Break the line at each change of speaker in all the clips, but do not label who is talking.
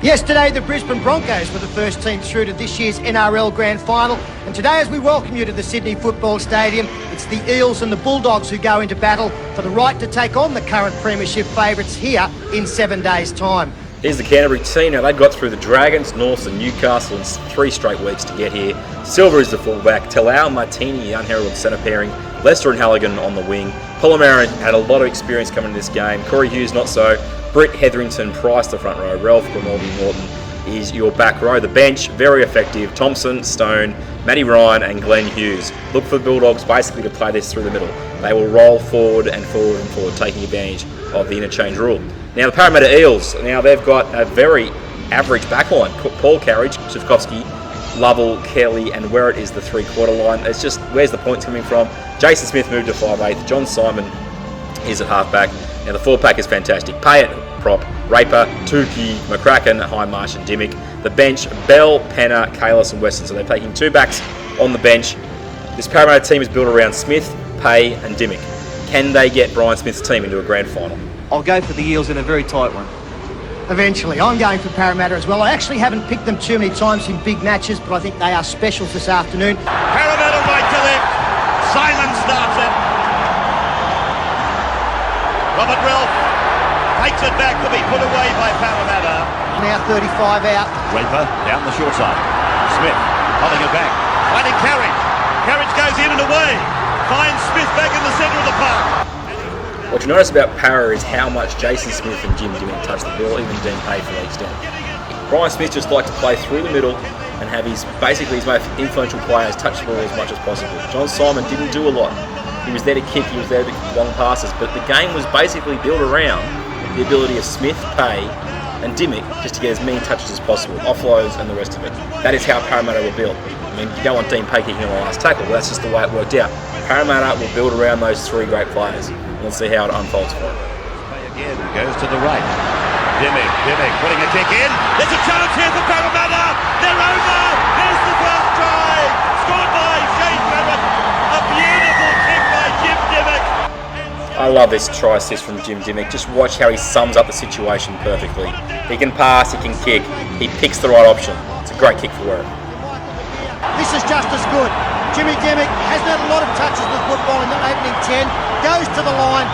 Yesterday, the Brisbane Broncos were the first team through to this year's NRL Grand Final. And today, as we welcome you to the Sydney Football Stadium, it's the Eels and the Bulldogs who go into battle for the right to take on the current premiership favourites here in 7 days' time.
Here's the Canterbury team. Now, they've got through the Dragons, Norths and Newcastle in 3 straight weeks to get here. Silver is the fullback, Talau Martini, the unheralded centre pairing, Lester and Halligan on the wing. Polla-Mounter had a lot of experience coming into this game. Corey Hughes not so. Britt Hetherington, Price the front row. Ralph Grimaldi Norton is your back row. The bench, very effective. Thompson, Stone, Matty Ryan and Glenn Hughes. Look for the Bulldogs basically to play this through the middle. They will roll forward and forward and forward, taking advantage of the interchange rule. Now the Parramatta Eels, now they've got a very average backline. Paul Carriage, Sivkovsky, Lovell, Kelly and Werrett is the three-quarter line. It's just, where's the points coming from? Jason Smith moved to 5'8", John Simon is at halfback. Now the four-pack is fantastic. Payet, prop, Raper, Tukey, McCracken, Highmarsh and Dimmick. The bench, Bell, Penner, Kalis and Weston. So they're taking 2 backs on the bench. This Parramatta team is built around Smith, Pay and Dimmick. Can they get Brian Smith's team into a grand final?
I'll go for the Eels in a very tight one.
Eventually, I'm going for Parramatta as well. I actually haven't picked them too many times in big matches, but I think they are specials this afternoon.
Parramatta right to left. Simon starts it. Robert Ralph takes it back to be put away by Parramatta.
Now 35 out.
Raper down the short side. Smith holding it back. Finding Carriage. Carriage goes in and away. Finds Smith back in the centre of the park.
What you notice about Parra is how much Jason Smith and Jim Dimmick touch the ball, even Dean Pay for the extent. Brian Smith just likes to play through the middle and have his most influential players touch the ball as much as possible. John Simon didn't do a lot. He was there to kick, he was there to kick long passes, but the game was basically built around the ability of Smith, Pay and Dimmick just to get as many touches as possible, offloads and the rest of it. That is how Parramatta were built. I mean, you don't want Dean Pay kicking on the last tackle, but that's just the way it worked out. Parramatta will build around those 3 great players. Let's see how it unfolds for him.
Again, goes to the right. Dimmick putting a kick in. There's a chance here for Parramatta. They're over. There's the first try. Scored by Shane Barrett. A beautiful kick by Jim Dimmick.
I love this try assist from Jim Dimmick. Just watch how he sums up the situation perfectly. He can pass, he can kick, he picks the right option. It's a great kick for Werrett.
This is just as good. Jimmy Dimmick hasn't had a lot of touches with football in the opening 10. Goes to the line,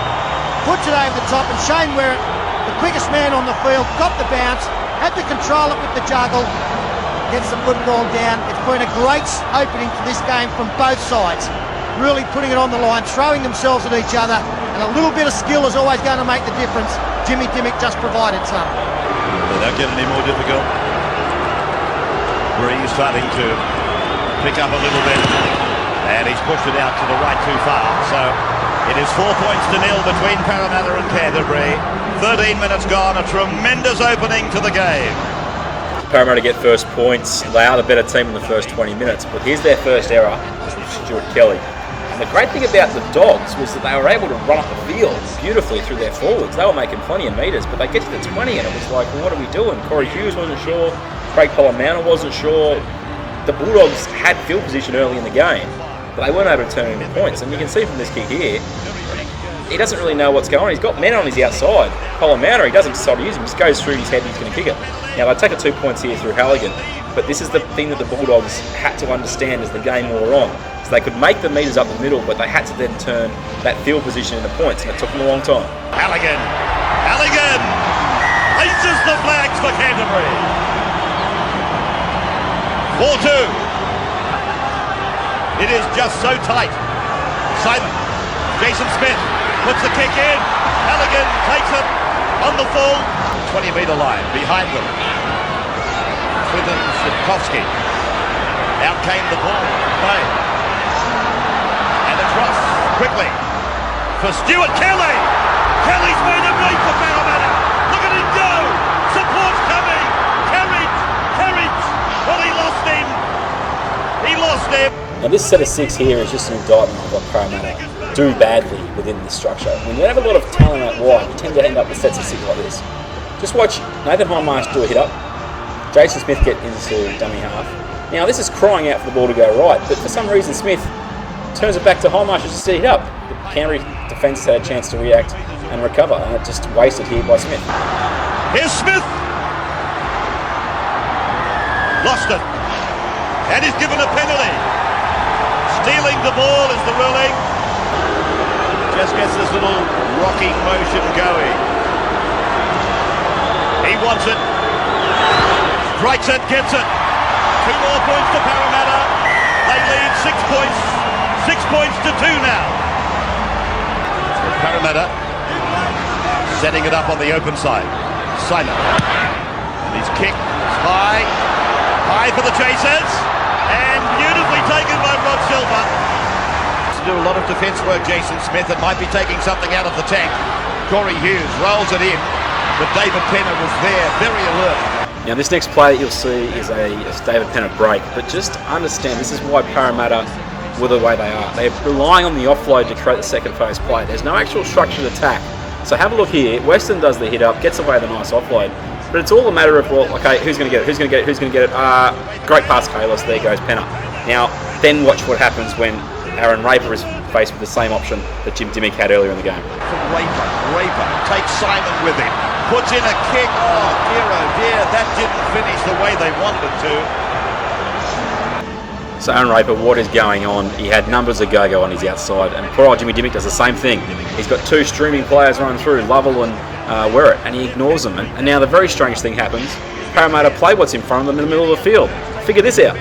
puts it over the top, and Shane Werrett, the quickest man on the field, got the bounce, had to control it with the juggle, gets the football down. It's been a great opening for this game from both sides. Really putting it on the line, throwing themselves at each other, and a little bit of skill is always going to make the difference. Jimmy Dimmick just provided some.
They don't get any more difficult. Breeze starting to pick up a little bit, and he's pushed it out to the right too far. So it is 4 points to 0 between Parramatta and Canterbury. 13 minutes gone, a tremendous opening to the game.
Parramatta get first points. They are the better team in the first 20 minutes, but here's their first error from Stuart Kelly. And the great thing about the Dogs was that they were able to run up the field beautifully through their forwards. They were making plenty of metres, but they get to the 20 and it was like, well, what are we doing? Corey Hughes wasn't sure. Craig Polla-Mounter wasn't sure. The Bulldogs had field position early in the game, but they weren't able to turn it into points. And you can see from this kick here, he doesn't really know what's going on. He's got men on his outside. Polla-Mounter, he doesn't decide to use him. He just goes through his head and he's going to kick it. Now, they take a 2 points here through Halligan, but this is the thing that the Bulldogs had to understand as the game wore on. So they could make the metres up the middle, but they had to then turn that field position into points, and it took them a long time.
Halligan places the flags for Canterbury. 4-2. It is just so tight. Simon, Jason Smith puts the kick in. Halligan takes it on the full 20-metre line behind them. Swinton Sivkovsky. Out came the ball. Play. And across quickly for Stuart Kelly. Kelly's made a break for Parramatta. Look at him go. Support's coming. Carriage. Well, he lost him.
Now this set of 6 here is just an indictment of what Parramatta do badly within this structure. When you have a lot of talent out wide, you tend to end up with sets of 6 like this. Just watch Nathan Highmarsh do a hit up. Jason Smith get into dummy half. Now this is crying out for the ball to go right, but for some reason Smith turns it back to Highmarsh just to hit up. The Canterbury defence had a chance to react and recover, and it just wasted here by Smith.
Here's Smith. Lost it. And he's given a penalty. Stealing the ball is the ruling. Just gets this little rocking motion going. He wants it. Strikes it, gets it. 2 more points to Parramatta. They lead 6 points. 6 points to 2 now. Parramatta setting it up on the open side. Simon. And his kick is high. High for the chasers. And beautifully taken by Rod Silver. To do a lot of defence work, Jason Smith. It might be taking something out of the tank. Corey Hughes rolls it in. But David Penner was there, very alert.
Now this next play that you'll see is a David Penner break, but just understand this is why Parramatta were the way they are. They're relying on the offload to create the second phase play. There's no actual structured attack. So have a look here. Weston does the hit up, gets away the nice offload, but it's all a matter of, well, okay, who's going to get it? Who's going to get it? Who's going to get it? Great pass, Kalos. There goes Penner. Now, then watch what happens when Aaron Raper is faced with the same option that Jim Dimmick had earlier in the game.
Raper takes Simon with him. Puts in a kick. Oh dear, that didn't finish the way they wanted to.
So Aaron Raper, what is going on? He had numbers of go-go on his outside, and poor old Jimmy Dimmick does the same thing. He's got 2 streaming players running through, Lovell and Werrett, and he ignores them. And now the very strange thing happens. Parramatta play what's in front of them in the middle of the field. Figure this out.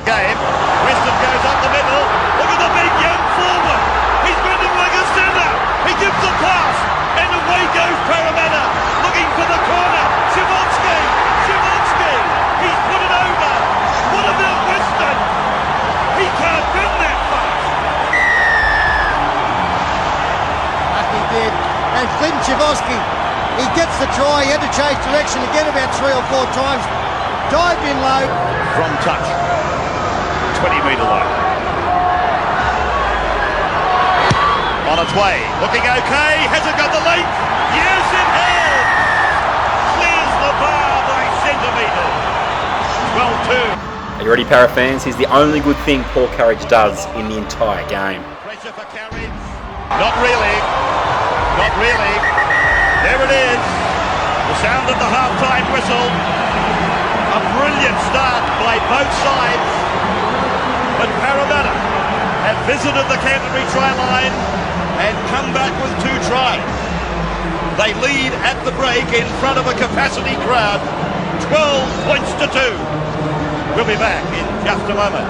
Game. Weston goes up the middle. Look at the big young forward. He's running like a centre. He gives the pass, and away goes Parramatta. Looking for the corner. Shivolsky. He's put it over. What about Weston? He can't run that fast.
He did. And Clinton Shivolsky, he gets the try. He had to change direction again about 3 or 4 times. Dived in low.
From touch. 20-metre line. On its way. Looking okay. Has it got the length? Yes, it has. Clears the bar by centimetres. 12-2.
Are you ready, Para fans? Here's the only good thing Paul Carriage does in the entire game.
Pressure for Carriage. Not really. Not really. There it is. The sound of the half-time whistle. A brilliant start by both sides. But Parramatta have visited the Canterbury try line and come back with 2 tries. They lead at the break in front of a capacity crowd, 12 points to 2. We'll be back in just a moment.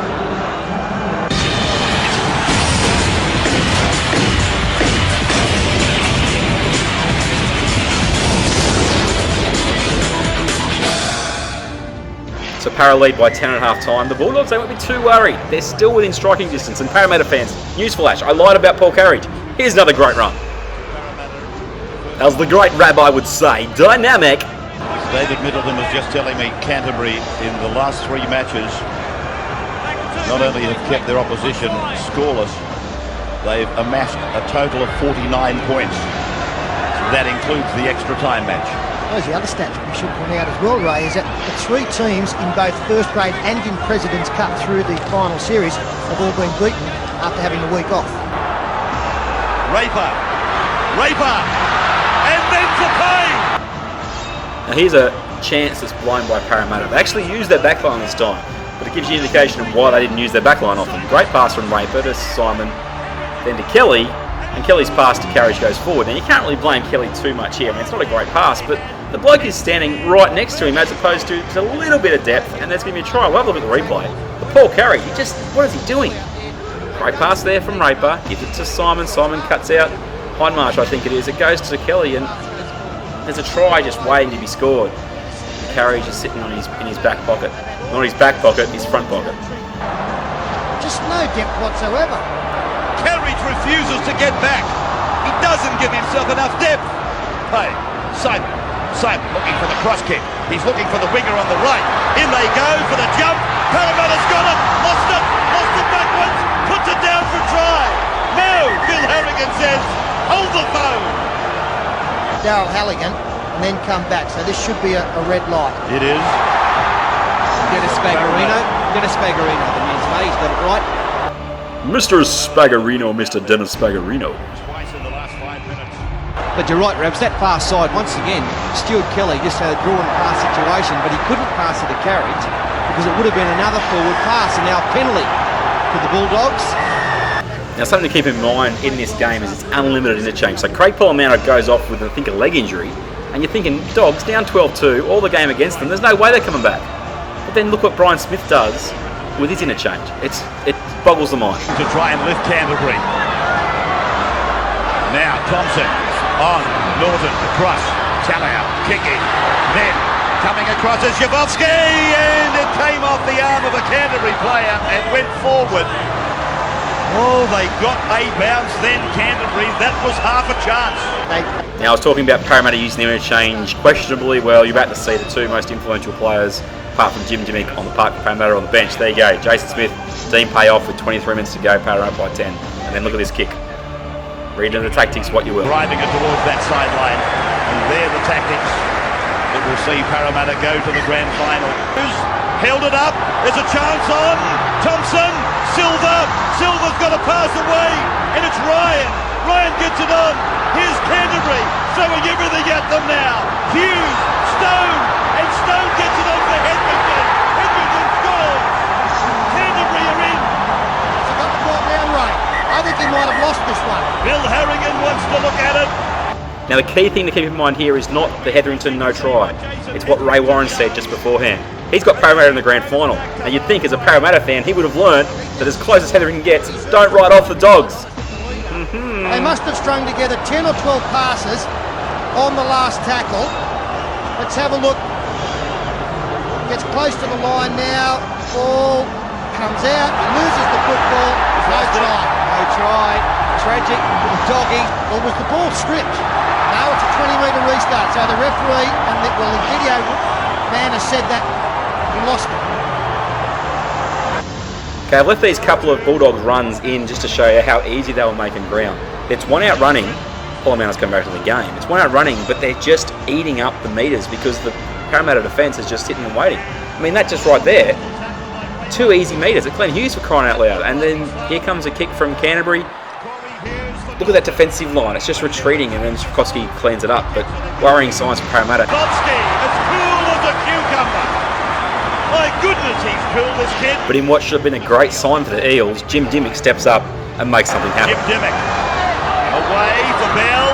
So Para lead by 10 at half time. The Bulldogs, they won't be too worried. They're still within striking distance. And Parramatta fans, newsflash, I lied about Paul Carriage. Here's another great run. As the great rabbi would say, dynamic.
David Middleton was just telling me Canterbury in the last 3 matches not only have kept their opposition scoreless, they've amassed a total of 49 points. That includes the extra time match.
Those are the other stats we should point out as well, Ray, is that the 3 teams in both first grade and in President's Cup through the final series have all been beaten after having a week off.
Raper, and then for Payne.
Now here's a chance that's blown by Parramatta. They actually used their backline this time, but it gives you an indication of why they didn't use their backline often. Great pass from Raper to Simon, then to Kelly, and Kelly's pass to Carriage goes forward. Now you can't really blame Kelly too much here. I mean, it's not a great pass, but the bloke is standing right next to him as opposed to a little bit of depth, and that's going to be a try. We'll have a look at the replay. But Paul Carriage, what is he doing? Great pass there from Raper, gives it to Simon. Simon cuts out Hindmarsh, I think it is. It goes to Kelly, and there's a try just waiting to be scored. Carriage is sitting in his back pocket. Not his back pocket, his front pocket.
Just no depth whatsoever.
Carriage refuses to get back. He doesn't give himself enough depth. Hey, Simon looking for the cross kick. He's looking for the winger on the right. In they go for the jump. Parramatta's got it. Lost it backwards. Puts it down for try. No, Bill Harrigan says, hold the phone.
Daryl Halligan, and then come back. So this should be a red light.
It is.
Dennis Spagarino, the man's mate, he's got it right.
Mr. Spagarino, Mr. Dennis Spagarino.
Twice in the last 5 minutes.
But you're right, Rabs, that far side, once again, Stuart Kelly just had a drawn pass situation, but he couldn't pass it to Carriage because it would have been another forward pass and now a penalty for the Bulldogs.
Now, something to keep in mind in this game is it's unlimited interchange. So Craig Polla-Mounter goes off with, I think, a leg injury, and you're thinking, Dogs down 12-2, all the game against them, there's no way they're coming back. But then look what Brian Smith does with his interchange. It boggles the mind.
To try and lift Canterbury. Now Thompson on Norton across. Talau kicking. Then coming across is Jablonski, and it came off the arm of a Canterbury player and went forward. Oh, they got a bounce then, Canterbury. That was half a chance.
Now, I was talking about Parramatta using their interchange questionably. Well, you're about to see the two most influential players, apart from Jim Dimmick on the park for Parramatta on the bench. There you go. Jason Smith, team payoff with 23 minutes to go, Parramatta by 10. And then look at this kick. Read into the tactics what you will.
Driving it towards that sideline. And there the tactics that will see Parramatta go to the grand final. Who's held it up? There's a chance on Thompson. Silva's got to pass away, and it's Ryan. Ryan gets it on. Here's Canterbury throwing everything at them now. Hughes, Stone, and Stone gets it on for Hedrington. Hedrington scores. Canterbury are in.
He's got the ball down right. I think he might have lost this one.
Bill Harrigan wants to look at it.
Now, the key thing to keep in mind here is not the Hetherington no try. It's what Ray Warren said just beforehand. He's got Parramatta in the grand final. Now, you'd think as a Parramatta fan, he would have learned that as close as Hetherington gets, don't write off the Dogs.
They must have strung together 10 or 12 passes on the last tackle. Let's have a look. Gets close to the line now. Ball comes out. He loses the football. No try.
No try. Tragic. Doggy.
Well, was the ball stripped? No, it's a 20-metre restart. So the referee and the video man has said that he lost it.
Okay, I've left these couple of Bulldogs runs in just to show you how easy they were making ground. It's one out running. Polla-Mounter's come back to the game. It's one out running, but they're just eating up the metres because the Parramatta defence is just sitting and waiting. I mean, that just right there, 2 easy metres at Glenn Hughes for crying out loud. And then here comes a kick from Canterbury. Look at that defensive line. It's just retreating, and then Sikorsky cleans it up. But worrying signs for Parramatta.
Bobski, as cool as a cucumber. My goodness, he's cool, this kid.
But in what should have been a great sign for the Eels, Jim Dimmick steps up and makes something happen.
Jim Dimmick. Away for Bell.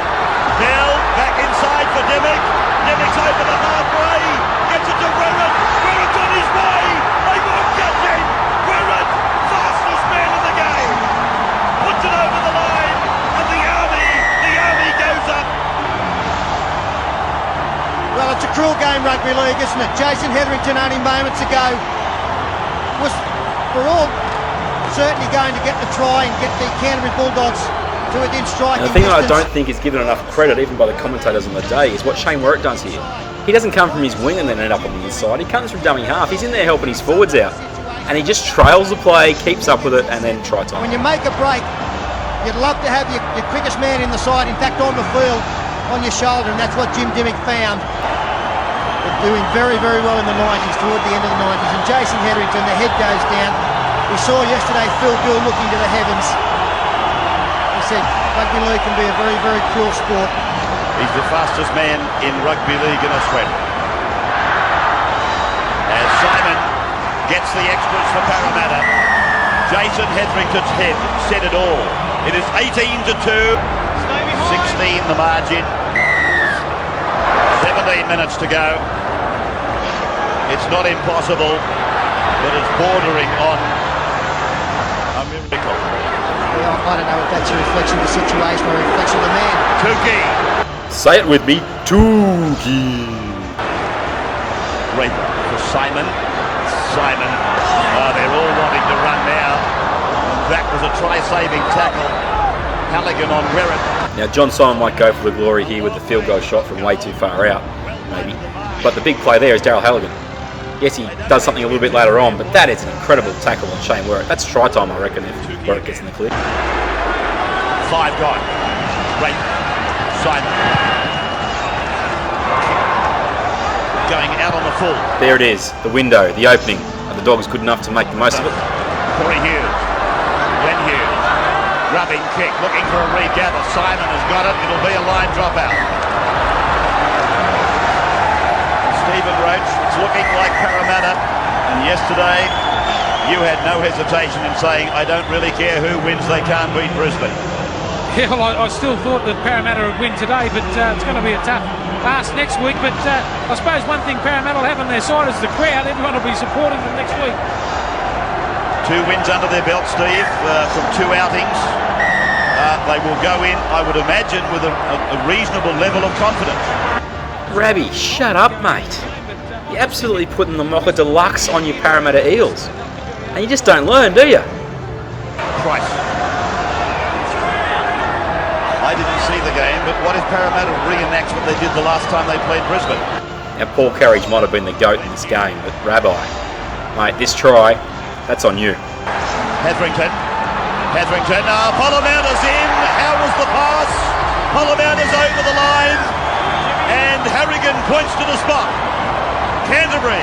Bell back inside for Dimmick. Dimmick's over the halfway. Gets it to Werrett. Werrett's on his way. They won't catch him. Werrett, fastest man in the game. Puts it over the line. And the army goes up.
Well, it's a cruel game, rugby league, isn't it? Jason Hetherington only moments ago was, for all certainly going to get the try and get the Canterbury Bulldogs to within striking
And the thing that I
distance.
don't think is given enough credit, even by the commentators on the day, is what Shane Werrett does here. He doesn't come from his wing and then end up on the inside. He comes from dummy half. He's in there helping his forwards out. And he just trails the play, keeps up with it, and then try time.
When you make a break, you'd love to have your quickest man in the side, in fact on the field, on your shoulder, and that's what Jim Dimmick found. They're doing very, very well in the 90s, toward the end of the 90s. And Jason Hetherington, the head goes down. We saw yesterday Phil Gill looking to the heavens. He said, rugby league can be a very, very cruel sport.
He's the fastest man in rugby league in Australia. As Simon gets the extras for Parramatta, Jason Hetherington's head said it all. It is 18-2, 16 the margin, 17 minutes to go. It's not impossible, but it's bordering on a miracle.
Well, I don't know if that's a reflection of the situation or a reflection of the man.
Tukey.
Say it with me, Tukey.
Great for Simon. Simon. Oh, they're all wanting to run now. That was a try-saving tackle. Halligan on Werrett.
Now, John Simon might go for the glory here with the field goal shot from way too far out, maybe. But the big play there is Daryl Halligan. Yes, he does something a little bit later on, but that is an incredible tackle on Shane Werrett. That's try time, I reckon, if Werrett gets in the clear.
5 gone. Great. Simon. Going out on the full.
There it is, the window, the opening. Are the Dogs good enough to make the most of it?
Corey Hughes. Glenn Hughes. Rubbing kick, looking for a regather. Simon has got it. It'll be a line dropout. Stephen Roach. It's looking like Parramatta And yesterday, you had no hesitation in saying, I don't really care who wins, they can't beat Brisbane.
Yeah, well, I still thought that Parramatta would win today, but it's going to be a tough ask next week. But I suppose one thing Parramatta will have on their side is the crowd. Everyone will be supporting them next week.
2 wins under their belt, Steve, from 2 outings. They will go in, I would imagine, with a reasonable level of confidence.
Rabby, shut up, mate. You're absolutely putting the Mocha Deluxe on your Parramatta Eels. And you just don't learn, do you?
Price. I didn't see the game, but what if Parramatta reenacts what they did the last time they played Brisbane?
Now, Paul Carriage might have been the GOAT in this game, but Rabbi, mate, this try, that's on you.
Hetherington. Polla-Mounter's in. How was the pass? Polla-Mounter's over the line. And Harrigan points to the spot. Canterbury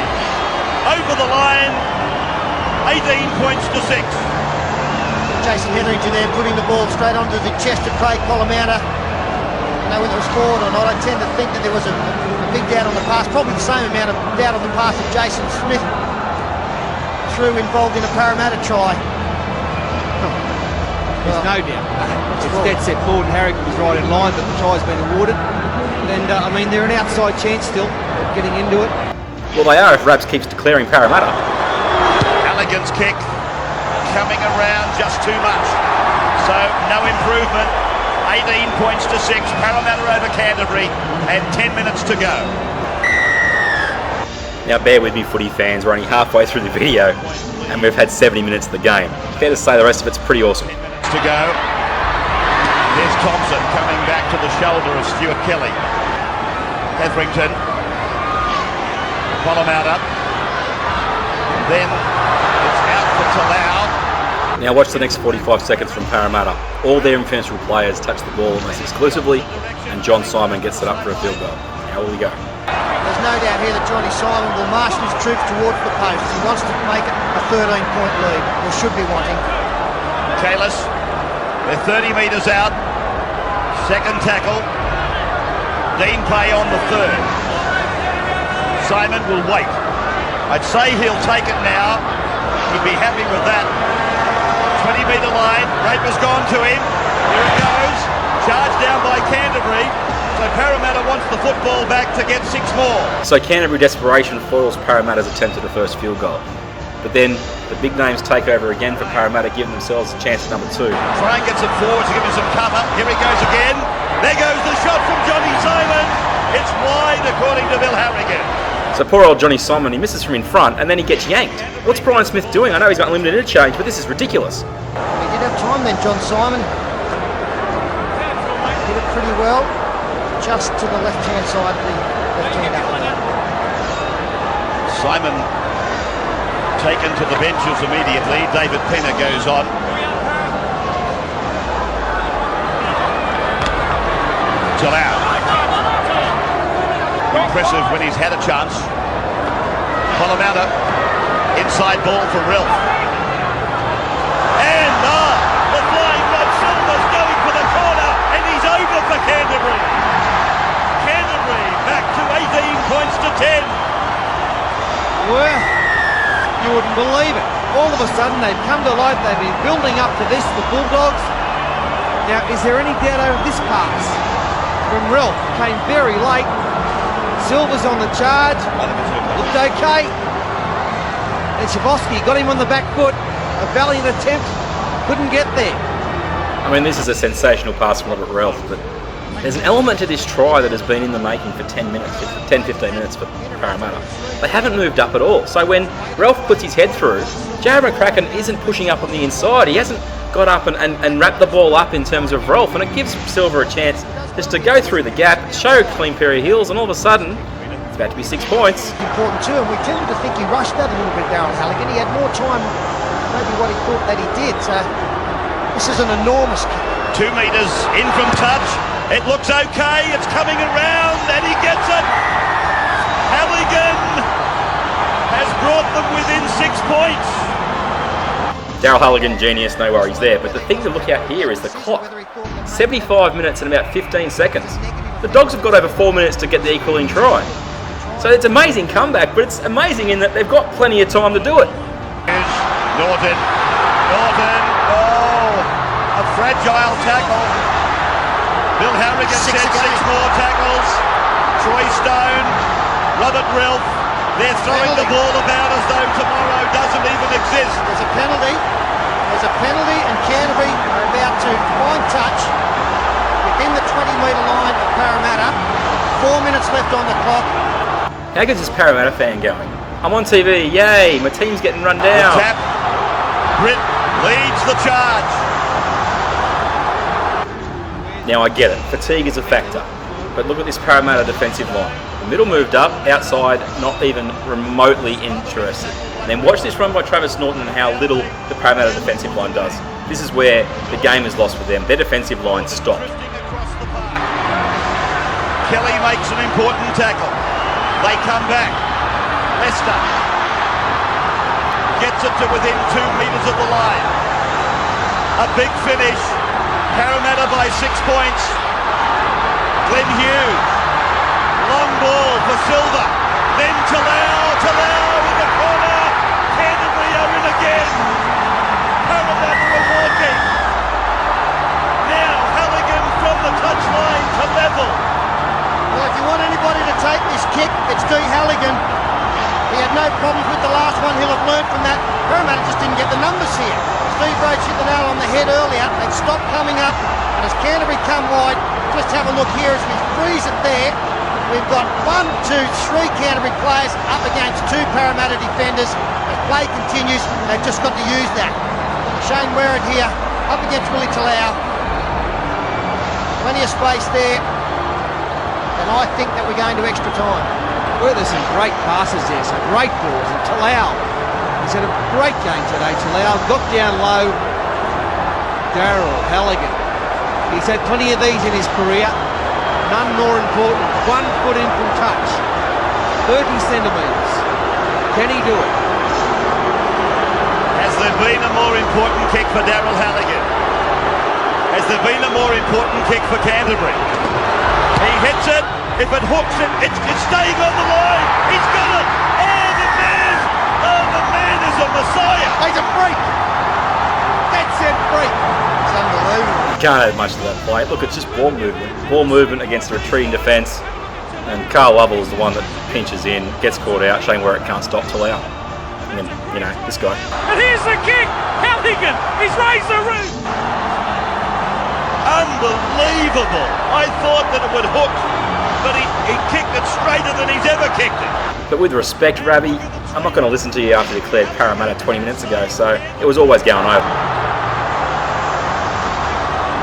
over the line. 18 points to 6.
Jason Hetherington there putting the ball straight onto the chest of Craig Polla-Mounter. I know whether it was forward or not. I tend to think that there was a big doubt on the pass, probably the same amount of doubt on the pass that Jason Smith threw involved in a Parramatta try.
There's no doubt. It's dead set forward, and Harrigan was right in line, but the try's been awarded. And I mean, they're an outside chance still of getting into it.
Well, they are if Rabs keeps declaring Parramatta.
Halligan's kick coming around just too much. So no improvement. 18 points to 6. Parramatta over Canterbury, and 10 minutes to go.
Now, bear with me, footy fans. We're only halfway through the video, and we've had 70 minutes of the game. Fair to say the rest of it's pretty awesome.
To go. There's Thompson coming back to the shoulder of Stuart Kelly. Hetherington. Polla-Mounter. Then it's out for Talau.
Now watch the next 45 seconds from Parramatta. All their influential players touch the ball almost exclusively, and John Simon gets it up for a field goal. How will we go?
There's no doubt here that Johnny Simon will marshal his troops towards the post. He wants to make it a 13-point lead, or should be wanting.
Kalis, they're 30 metres out. Second tackle. Dean Pay on the third. Simon will wait. I'd say he'll take it now. He'd be happy with that. 20-metre line. Raper's gone to him. Here it goes. Charged down by Canterbury. So Parramatta wants the football back to get 6 more.
So Canterbury desperation foils Parramatta's attempt at a first field goal. But then the big names take over again for Parramatta, giving themselves a chance at number 2.
Try and gets it forward to give him some cover. Here he goes again. There goes the shot from Johnny Simon. It's wide according to Bill Harrigan.
So poor old Johnny Simon, he misses from in front and then he gets yanked. What's Brian Smith doing? I know he's got limited interchange, but this is ridiculous.
He did have time then, John Simon. Did it pretty well. Just to the left-hand side of the left-hand outlet.
Simon taken to the benches immediately. David Penner goes on. Talau. Impressive when he's had a chance. Polla-Mounter. Inside ball for Ralph. And the flying Rod Silver's going for the corner, and he's over for Canterbury. Canterbury back to 18 points to 10.
Well, you wouldn't believe it. All of a sudden they've come to life. They've been building up to this, the Bulldogs. Now, is there any doubt over this pass from Ralph? Came very late. Silver's on the charge. Looked okay. And Shavosky got him on the back foot. A valiant attempt. Couldn't get there.
I mean, this is a sensational pass from Robert Ralph, but there's an element to this try that has been in the making for 10 minutes, 10-15 minutes for Parramatta. They haven't moved up at all. So when Ralph puts his head through, Jarrod McCracken isn't pushing up on the inside. He hasn't got up and wrapped the ball up in terms of Ralph, and it gives Silver a chance just to go through the gap, show a clean pair of heels, and all of a sudden, it's about to be 6 points.
Important too, and we tended to think he rushed that a little bit, Darren Halligan. He had more time, maybe what he thought that he did. This is an enormous kick.
2 metres in from touch. It looks okay. It's coming around, and he gets it. Halligan has brought them within 6 points.
Daryl Halligan, genius, no worries there. But the thing to look at here is the clock. 75 minutes and about 15 seconds. The Dogs have got over 4 minutes to get the equaling try. So it's amazing comeback, but it's amazing in that they've got plenty of time to do it.
Here's Norton. Oh, a fragile tackle. Bill Harrigan said 6 more tackles. Troy Stone, Robert Rilf. They're throwing the ball about as though tomorrow doesn't even exist.
There's a penalty. And Canterbury are about to find touch within the 20-metre line of Parramatta. 4 minutes left on the clock.
How good's this Parramatta fan going? I'm on TV, yay, my team's getting run down.
Tap. Britt leads the charge.
Now I get it, fatigue is a factor, but look at this Parramatta defensive line. The middle moved up, outside not even remotely interested. And then watch this run by Travis Norton and how little the Parramatta defensive line does. This is where the game is lost for them. Their defensive line stopped.
Kelly makes an important tackle. They come back. Lester gets it to within 2 metres of the line. A big finish. Parramatta by 6 points. Glenn Hughes. Long ball for Silva. Then Talau in the corner. Canterbury are in again. Parramatta are walking. Now Halligan from the touchline to level.
Well, if you want anybody to take this kick, it's D. Halligan. He had no problems with the last one. He'll have learned from that. Parramatta just didn't get the numbers here. Steve Roach hit the nail on the head earlier. They've stopped coming up. And as Canterbury come wide, just have a look here as we freeze it there. We've got 1, 2, 3 Canterbury players up against 2 Parramatta defenders. As play continues, they've just got to use that. Shane Werrett here, up against Willie Talau. Plenty of space there. And I think that we're going to extra time.
Well, there's some great passes there, some great balls. And Talau, he's had a great game today. Talau got down low. Darryl, Halligan. He's had plenty of these in his career. None more important. 1 foot in from touch. 30 centimetres. Can he do it?
Has there been a more important kick for Darryl Halligan? Has there been a more important kick for Canterbury? He hits it. If it hooks it, it's staying on the line. He's got it. The man is a messiah.
He's a freak. That's it, freak. It's unbelievable.
You can't add much to that play. Look, it's just ball movement. Ball movement against a retreating defence. And Carl Lovell is the one that pinches in, gets caught out, showing where it can't stop Talau. And, you know, this guy.
And here's the kick. Halligan, he's raised the roof.
Unbelievable. I thought that it would hook, but he kicked it straighter than he's ever kicked it.
But with respect, Rabbi, I'm not going to listen to you after you declared Parramatta 20 minutes ago, so it was always going over.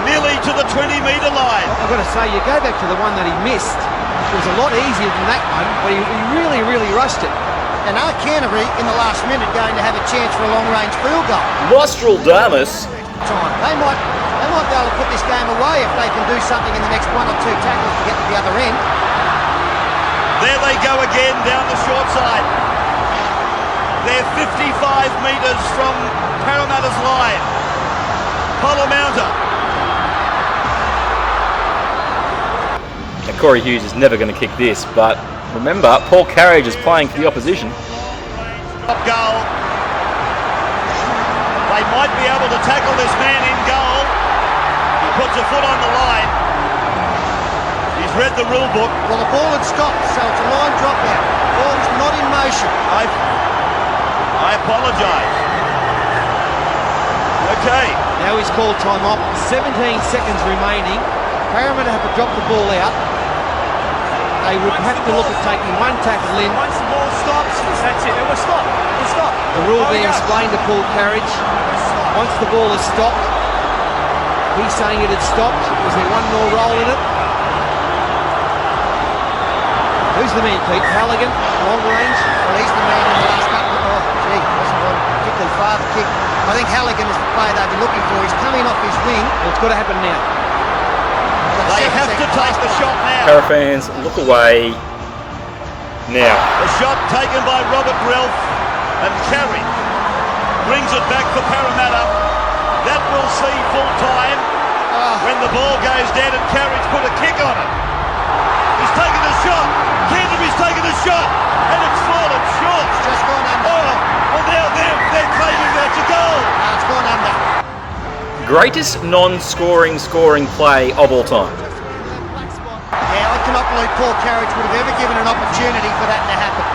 Nearly to the 20-metre line.
I've got to say, you go back to the one that he missed. It was a lot easier than that one, but he really, really rushed it.
And are Canterbury in the last minute going to have a chance for a long-range field goal?
Nostradamus.
Time. They might be able to put this game away if they can do something in the next 1 or 2 tackles to get to the other end.
There they go again down the short side. They're 55 metres from Parramatta's line. Polla-Mounter.
Now, Corey Hughes is never going to kick this, but remember, Paul Carriage is playing for the opposition.
Top goal. They might be able to tackle this man in goal. He puts a foot on the line. He's read the rule book.
Well, the ball had stopped, so it's a line dropout. The ball's not in motion.
I apologise. Okay.
Now he's called time off. 17 seconds remaining. Parramatta have to drop the ball out. They would have to look at taking 1 tackle in.
Once the ball stops, that's it. It will stop. It's stopped.
The rule being explained to Paul Carriage. Once the ball is stopped, he's saying it had stopped. Was there 1 more roll in it? Who's the man, Pete? Halligan, long range.
Well, he's the man in the last couple. Oh, gee, wasn't one particularly far the kick. I think Halligan is the player they've been looking for. He's coming off his wing.
Well, it's got to happen now.
They have to take the shot now.
Para fans, look away now.
The shot taken by Robert Rilf and Carey brings it back for Parramatta. That will see full time when the ball goes dead and Carey's put a kick on it. He's taken a shot. Canterbury's taken a shot, and it's fallen short.
It's just gone under.
Oh, well now they're claiming that's a goal.
No, it's gone under.
Greatest non-scoring play of all time.
Yeah, I cannot believe Paul Carriage would have ever given an opportunity for that to happen.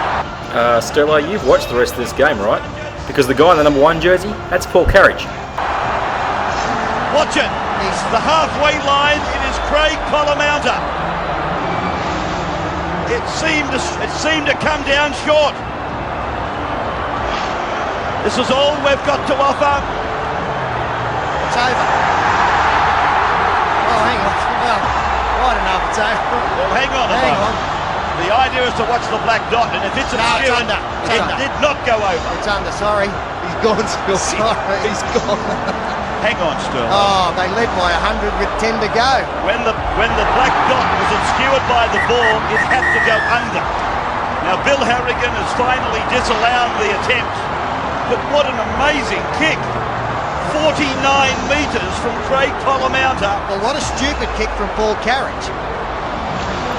Stella, you've watched the rest of this game, right? Because the guy in the number 1 jersey, that's Paul Carriage.
Watch it.
He's
The halfway line, it is Craig Polla-Mounter. It seemed to come down short. This is all we've got to offer.
It's over. Oh, hang on. Well, I don't know if it's over.
Well, hang on a
Hang
moment.
on.
The idea is to watch the black dot, and if it's
No, it's
obscured,
under. It's
it
under.
did not go over.
It's under, sorry.
He's gone, Phil.
Sorry.
He's gone.
Hang on, Sterling.
Oh, they led by 100 with 10 to go.
When the black dot was obscured by the ball, it had to go under. Now Bill Harrigan has finally disallowed the attempt, but what an amazing kick! 49 metres from Craig Polla-Mounter.
Well, what a stupid kick from Paul Carriage.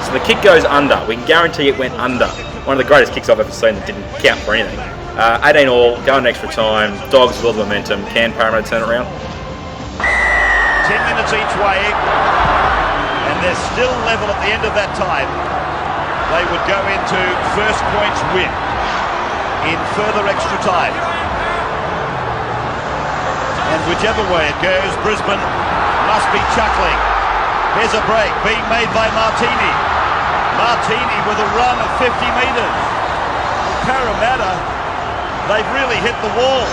So the kick goes under. We can guarantee it went under. One of the greatest kicks I've ever seen that didn't count for anything. 18 all, going extra time. Dogs with all the momentum. Can Parramatta turn it around?
10 minutes each way, and they're still level at the end of that time. They would go into first points win in further extra time. And whichever way it goes, Brisbane must be chuckling. Here's a break being made by Martini. Martini with a run of 50 metres. Parramatta, they've really hit the wall.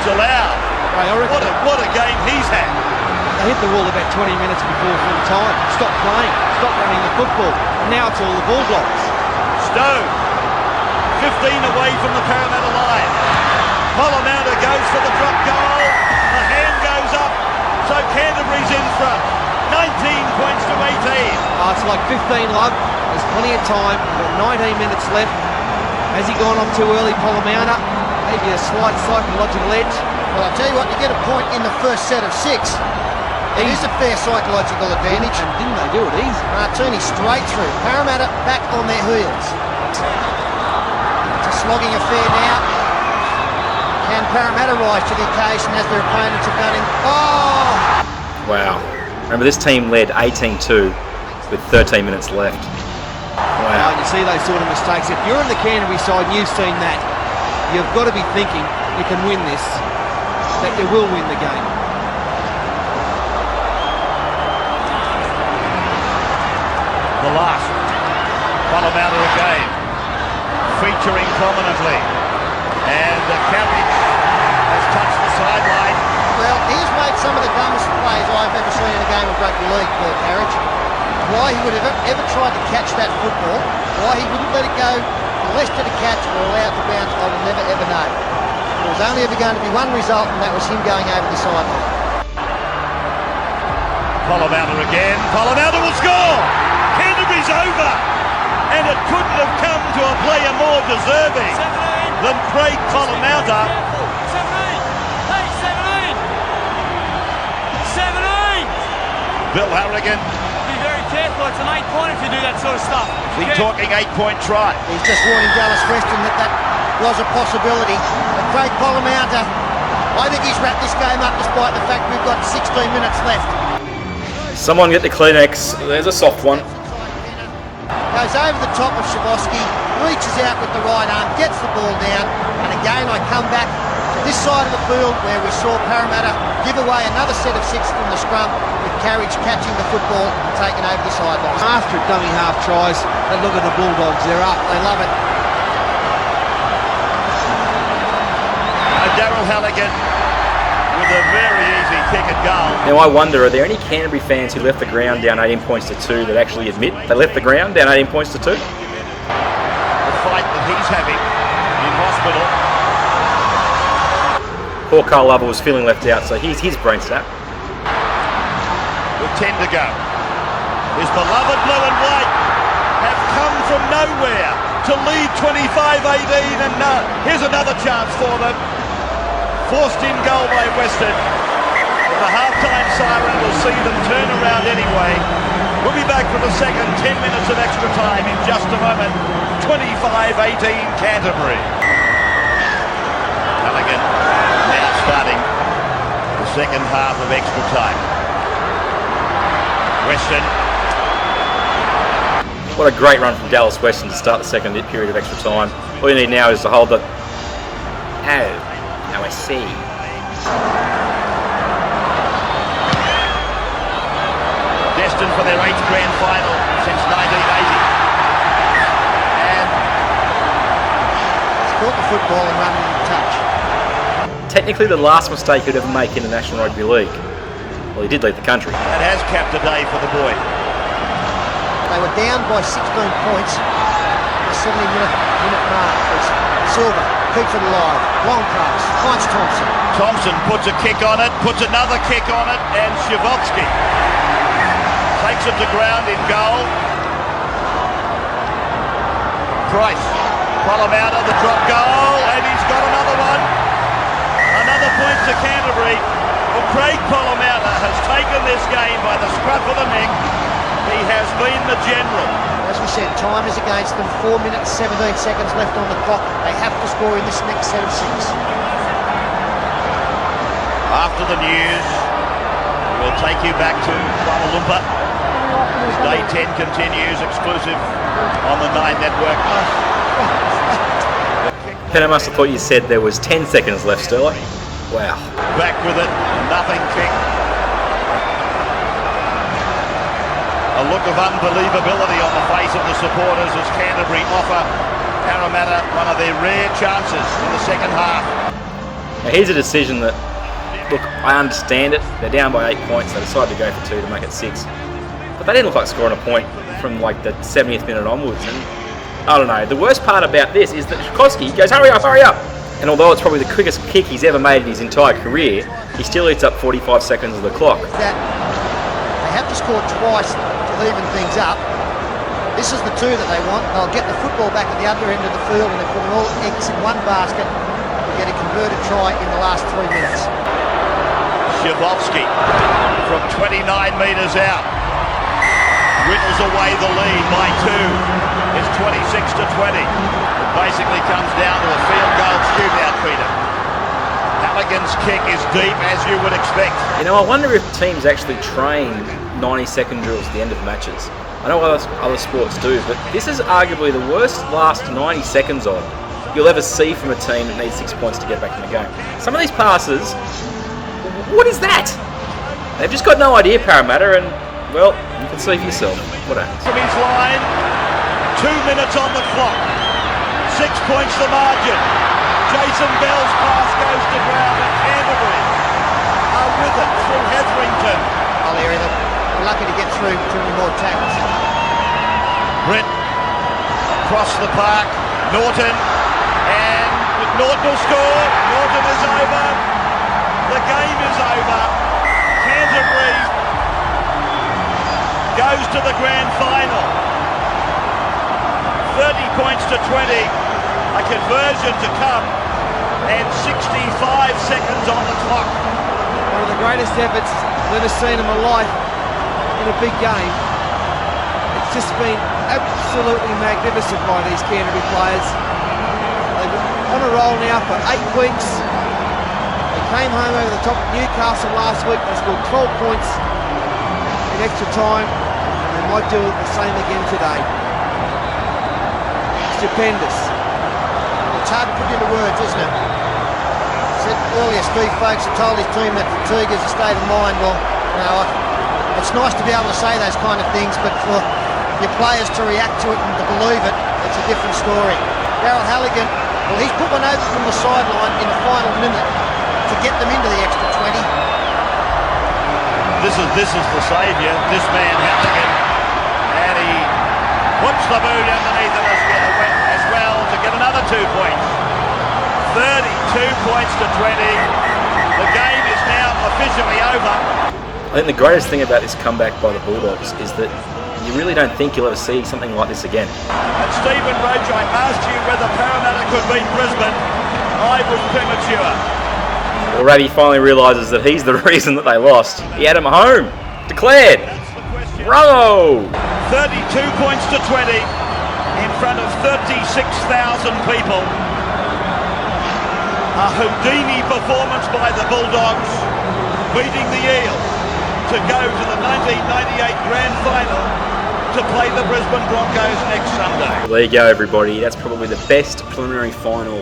Jalal, what a game he's had.
They hit the wall about 20 minutes before full time. Stop playing. Stop running the football. And now it's all the Bulldogs.
Stowe, 15 away from the Parramatta line. Polla-Mounter goes for the drop goal. The hand goes up, so Canterbury's in front. 19 points to 18.
It's like 15, love. There's plenty of time. We've got 19 minutes left. Has he gone on too early, Polla-Mounter? Maybe a slight psychological edge.
Well, I'll tell you what, you get a point in the first set of 6. It is a fair psychological advantage.
And didn't they do it easy?
Martini straight through. Parramatta back on their heels. It's a slogging affair now. Can Parramatta rise to the occasion as their opponents are gunning? Oh!
Wow. Remember, this team led 18-2 with 13 minutes left.
Wow,
Wow.
you see those sort of mistakes. If you're on the Canterbury side and you've seen that, you've got to be thinking you can win this, that you will win the game.
The last. Polla-Mounter again, featuring prominently. And the Carriage has touched the sideline.
Well, he's made some of the dumbest plays I've ever seen in a game of rugby league, Paul Carriage. Why he would have ever tried to catch that football, why he wouldn't let it go, molested a catch or allowed to bounce, I will never ever know. There was only ever going to be one result, and that was him going over the sideline.
Polla-Mounter again. Polla-Mounter will score! Canterbury's over! And it couldn't have come to a player more deserving than Craig Polla-Mounter.
17!
Bill Harrigan,
Be very careful, it's an 8-point if you do that sort of stuff.
we're talking 8-point try.
He's just warning Dallas Weston that was a possibility. But Craig Polla-Mounter, I think he's wrapped this game up despite the fact we've got 16 minutes left.
Someone get the Kleenex. There's a soft one.
Goes over the top of Shabosky, reaches out with the right arm, gets the ball down, and again I come back to this side of the field where we saw Parramatta give away another set of 6 from the scrum, with Carriage catching the football and taking over the sideline.
After dummy half tries, and look at the Bulldogs, they're up, they love it.
Darryl Halligan with a very easy kick and goal.
Now I wonder, are there any Canterbury fans who left the ground down 18 points to 2 that actually admit they left the ground down 18 points to 2?
The fight that he's having in hospital.
Poor Carl Lover was feeling left out, so he's his brain snap.
With 10 to go. His beloved blue and white have come from nowhere to lead 25-18, and here's another chance for them. Forced in goal by Weston. The half-time siren will see them turn around anyway. We'll be back for the second 10 minutes of extra time in just a moment. 25-18 Canterbury. Halligan now starting the second half of extra time. Weston.
What a great run from Dallas Weston to start the second period of extra time. All you need now is to hold the... Oh, now I see.
Destined for their 8th grand final since 1980. And
He's caught the football and run in touch.
Technically the last mistake he'd ever make in the National Rugby League. Well, he did leave the country.
that has capped a day for the boy.
They were down by 16 points at the 70-minute mark. Silver keeps it alive. Long pass. Finds Thompson.
Thompson puts a kick on it, puts another kick on it, and Shivovsky takes it to ground in goal. Price, Polla-Mounter, the drop goal, and he's got another one. Another point to Canterbury. Well, Craig Polla-Mounter has taken this game by the scruff of the neck. He has been the general.
As we said, time is against them. 4 minutes, 17 seconds left on the clock. They have to score in this next set of 6.
After the news, we'll take you back to Polla-Mounter. Day 10 continues, exclusive on the 9 Network.
Penn, I must have thought you said there was 10 seconds left, Sterling. Wow.
Back with it, nothing kick. A look of unbelievability on the face of the supporters as Canterbury offer Parramatta one of their rare chances in the second half.
Now here's a decision that, look, I understand it. They're down by 8 points. They decided to go for 2 to make it 6. But they didn't look like scoring a point from like the 70th minute onwards. And I don't know. The worst part about this is that Shikoski goes, hurry up, hurry up. And although it's probably the quickest kick he's ever made in his entire career, he still eats up 45 seconds of the clock.
That they have to score twice to even things up. This is the 2 that they want. They'll get the football back at the other end of the field and they put all eggs in one basket to get a converted try in the last 3 minutes.
Shivovsky from 29 metres out whittles away the lead by 2. It's 26-20. It basically comes down to a field goal shootout, Peter. Halligan's kick is deep, as you would expect.
You know, I wonder if teams actually train 90-second drills at the end of matches. I know other sports do, but this is arguably the worst last 90 seconds of you'll ever see from a team that needs 6 points to get back in the game. Some of these passes, what is that? They've just got no idea, Parramatta, and, well, you can see for yourself what happens.
From his line, 2 minutes on the clock, 6 points the margin. Jason Bell's pass goes to ground and Canterbury are with it through Hetherington.
They're lucky to get through too many more tackles.
Britt across the park, Norton, and Norton will score. Norton is over. The game is over. Canterbury goes to the grand final. 30 points to 20. A conversion to come. And 65 seconds on the clock.
One of the greatest efforts I've ever seen in my life in a big game. It's just been absolutely magnificent by these Canterbury players. They've been on a roll now for 8 weeks. They came home over the top of Newcastle last week. They scored 12 points in extra time, and they might do the same again today. Stupendous.
It's hard to put into words, isn't it? Said earlier, Steve Folkes had told his team that fatigue is a state of mind. Well, you know, it's nice to be able to say those kind of things, but for your players to react to it and to believe it, it's a different story. Darryl Halligan, well, he's put one over from the sideline in the final minute to get them into the extra 20.
This is the saviour, this man Halligan, and he puts the boot underneath it as well to get another 2 points. 32 points to 20. The game is now officially over.
I think the greatest thing about this comeback by the Bulldogs is that you really don't think you'll ever see something like this again.
And Stephen Roach, I asked you whether Parramatta could beat Brisbane. I was premature.
Well, Rabby finally realises that he's the reason that they lost. He had him home. Declared.
That's the question.
Bravo!
32 points to 20 in front of 36,000 people. A Houdini performance by the Bulldogs, beating the Eels to go to the 1998 Grand Final to play the Brisbane Broncos next Sunday.
There you go, everybody. That's probably the best preliminary final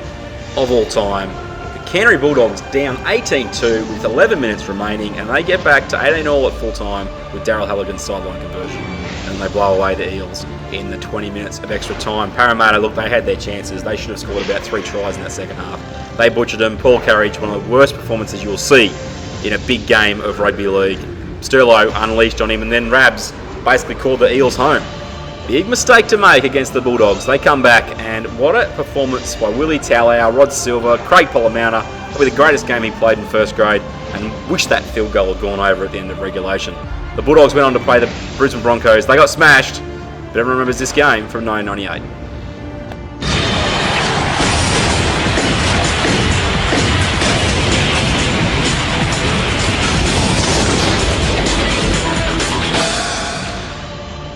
of all time. The Canterbury Bulldogs down 18-2 with 11 minutes remaining, and they get back to 18-all at full time with Daryl Halligan's sideline conversion, and they blow away the Eels in the 20 minutes of extra time. Parramatta, look, they had their chances. They should have scored about 3 tries in that second half. They butchered them. Paul Carriage, one of the worst performances you'll see in a big game of rugby league. Sterlo unleashed on him, and then Rabs basically called the Eels home. Big mistake to make against the Bulldogs. They come back, and what a performance by Willie Talau, Rod Silver, Craig Polla-Mounter. Probably the greatest game he played in first grade, and wish that field goal had gone over at the end of regulation. The Bulldogs went on to play the Brisbane Broncos. They got smashed, but everyone remembers this game from 1998.